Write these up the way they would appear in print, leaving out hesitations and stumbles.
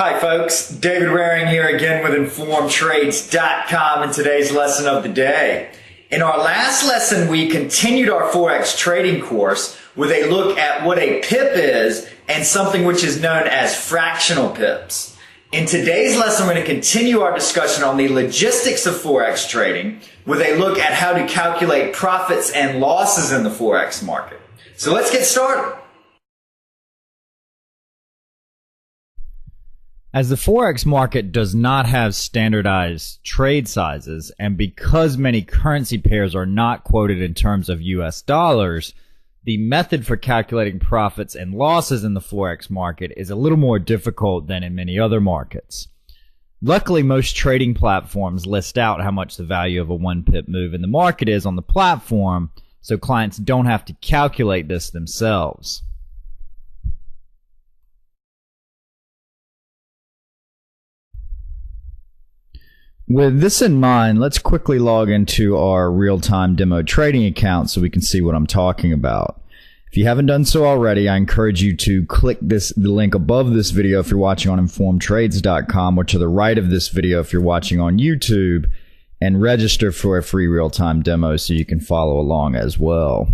Hi folks, David Waring here again with InformedTrades.com and today's lesson of the day. In our last lesson, we continued our Forex trading course with a look at what a pip is and something which is known as fractional pips. In today's lesson, we're going to continue our discussion on the logistics of Forex trading with a look at how to calculate profits and losses in the Forex market. So let's get started. As the Forex market does not have standardized trade sizes, and because many currency pairs are not quoted in terms of US dollars, the method for calculating profits and losses in the Forex market is a little more difficult than in many other markets. Luckily, most trading platforms list out how much the value of a 1 pip move in the market is on the platform, so clients don't have to calculate this themselves. With this in mind, let's quickly log into our real-time demo trading account so we can see what I'm talking about. If you haven't done so already, I encourage you to click the link above this video if you're watching on InformedTrades.com, or to the right of this video if you're watching on YouTube, and register for a free real-time demo so you can follow along as well.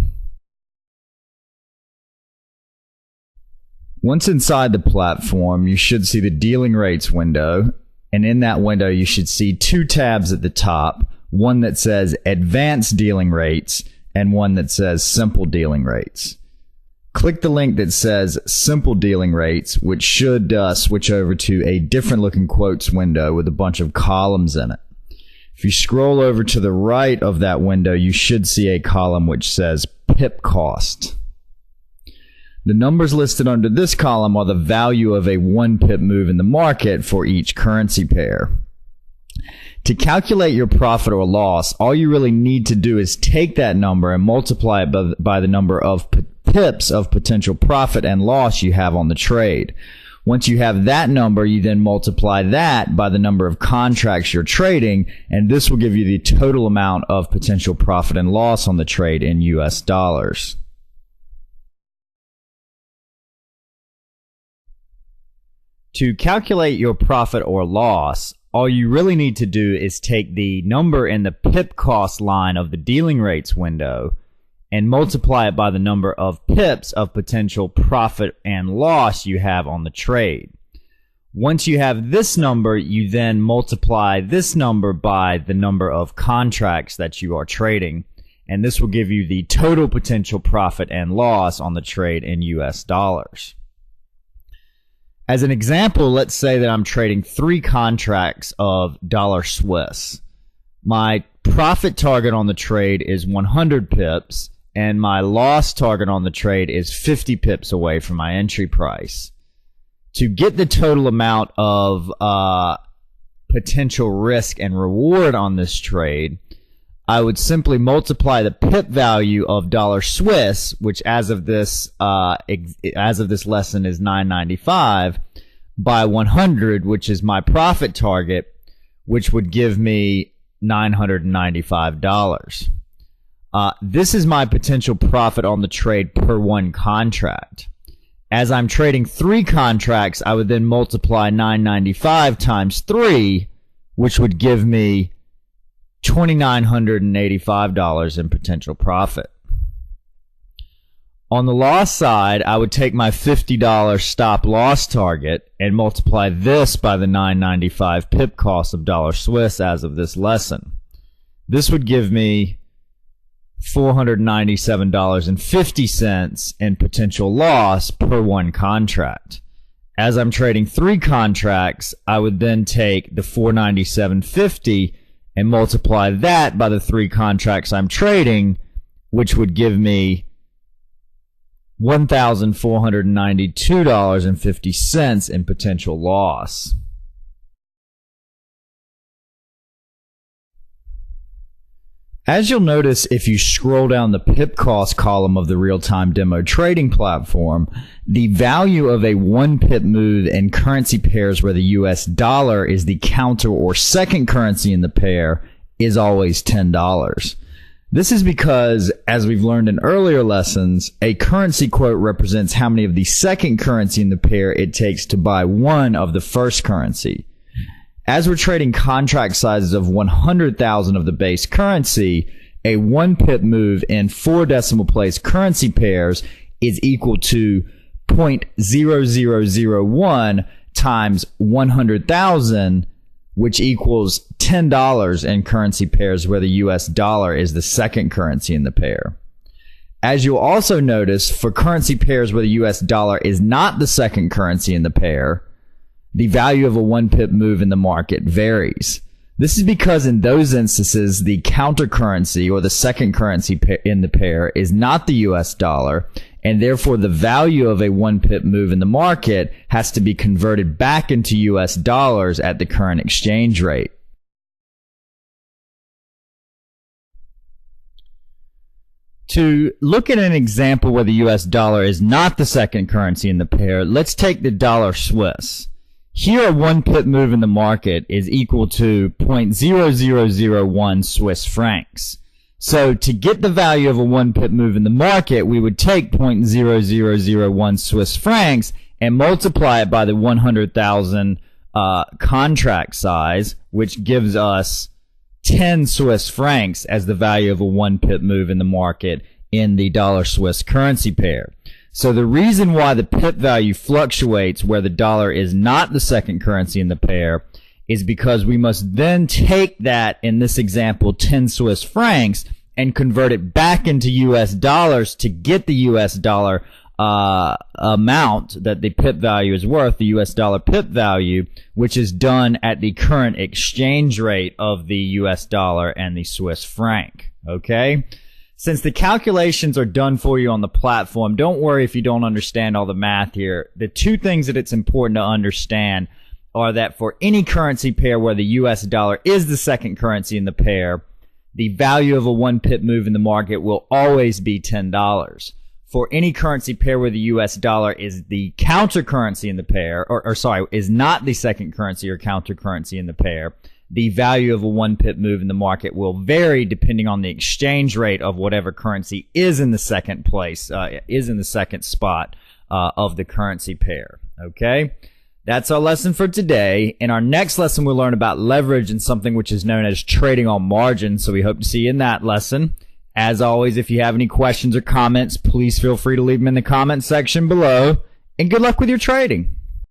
Once inside the platform, you should see the dealing rates window. And in that window, you should see two tabs at the top, one that says Advanced Dealing Rates and one that says Simple Dealing Rates. Click the link that says Simple Dealing Rates, which should switch over to a different looking quotes window with a bunch of columns in it. If you scroll over to the right of that window, you should see a column which says Pip Cost. The numbers listed under this column are the value of a 1 pip move in the market for each currency pair. To calculate your profit or loss, all you really need to do is take that number and multiply it by the number of pips of potential profit and loss you have on the trade. Once you have that number, you then multiply that by the number of contracts you're trading, and this will give you the total amount of potential profit and loss on the trade in US dollars. To calculate your profit or loss, all you really need to do is take the number in the pip cost line of the dealing rates window and multiply it by the number of pips of potential profit and loss you have on the trade. Once you have this number, you then multiply this number by the number of contracts that you are trading, and this will give you the total potential profit and loss on the trade in US dollars. As an example, let's say that I'm trading 3 contracts of dollar Swiss. My profit target on the trade is 100 pips, and my loss target on the trade is 50 pips away from my entry price. To get the total amount of potential risk and reward on this trade, I would simply multiply the pip value of dollar Swiss, which as of this lesson is 9.95, by 100, which is my profit target, which would give me $995. This is my potential profit on the trade per 1 contract. As I'm trading 3 contracts, I would then multiply 995 times 3, which would give me $2,985 in potential profit. On the loss side, I would take my $50 stop loss target and multiply this by the 9.95 pip cost of dollar Swiss as of this lesson. This would give me $497.50 in potential loss per 1 contract. As I'm trading 3 contracts, I would then take the $497.50 and multiply that by the 3 contracts I'm trading, which would give me $1,492.50 in potential loss. As you'll notice if you scroll down the pip cost column of the real-time demo trading platform, the value of a 1 pip move in currency pairs where the US dollar is the counter or second currency in the pair is always $10. This is because, as we've learned in earlier lessons, a currency quote represents how many of the second currency in the pair it takes to buy one of the first currency. As we're trading contract sizes of 100,000 of the base currency, a 1 pip move in 4 decimal place currency pairs is equal to 0.0001 times 100,000, which equals $10 in currency pairs where the US dollar is the second currency in the pair. As you'll also notice, for currency pairs where the US dollar is not the second currency in the pair, the value of a 1 pip move in the market varies. This is because in those instances, the counter currency or the second currency in the pair is not the US dollar, and therefore the value of a 1 pip move in the market has to be converted back into US dollars at the current exchange rate. To look at an example where the US dollar is not the second currency in the pair, let's take the dollar Swiss. Here, a 1 pip move in the market is equal to 0.0001 Swiss francs. So to get the value of a 1 pip move in the market, we would take 0.0001 Swiss francs and multiply it by the 100,000 contract size, which gives us 10 Swiss francs as the value of a 1 pip move in the market in the dollar Swiss currency pair. So the reason why the pip value fluctuates where the dollar is not the second currency in the pair is because we must then take that, in this example, 10 Swiss francs and convert it back into US dollars to get the US dollar amount that the pip value is worth, the US dollar pip value, which is done at the current exchange rate of the US dollar and the Swiss franc. Okay? Since the calculations are done for you on the platform, don't worry if you don't understand all the math here. The two things that it's important to understand are that for any currency pair where the US dollar is the second currency in the pair, the value of a 1 pip move in the market will always be $10. For any currency pair where the US dollar is the counter currency in the pair, is not the second currency or counter currency in the pair, the value of a 1 pip move in the market will vary depending on the exchange rate of whatever currency is in the second place, is in the second spot of the currency pair. Okay? That's our lesson for today. In our next lesson, we'll learn about leverage and something which is known as trading on margin. So we hope to see you in that lesson. As always, if you have any questions or comments, please feel free to leave them in the comment section below. And good luck with your trading.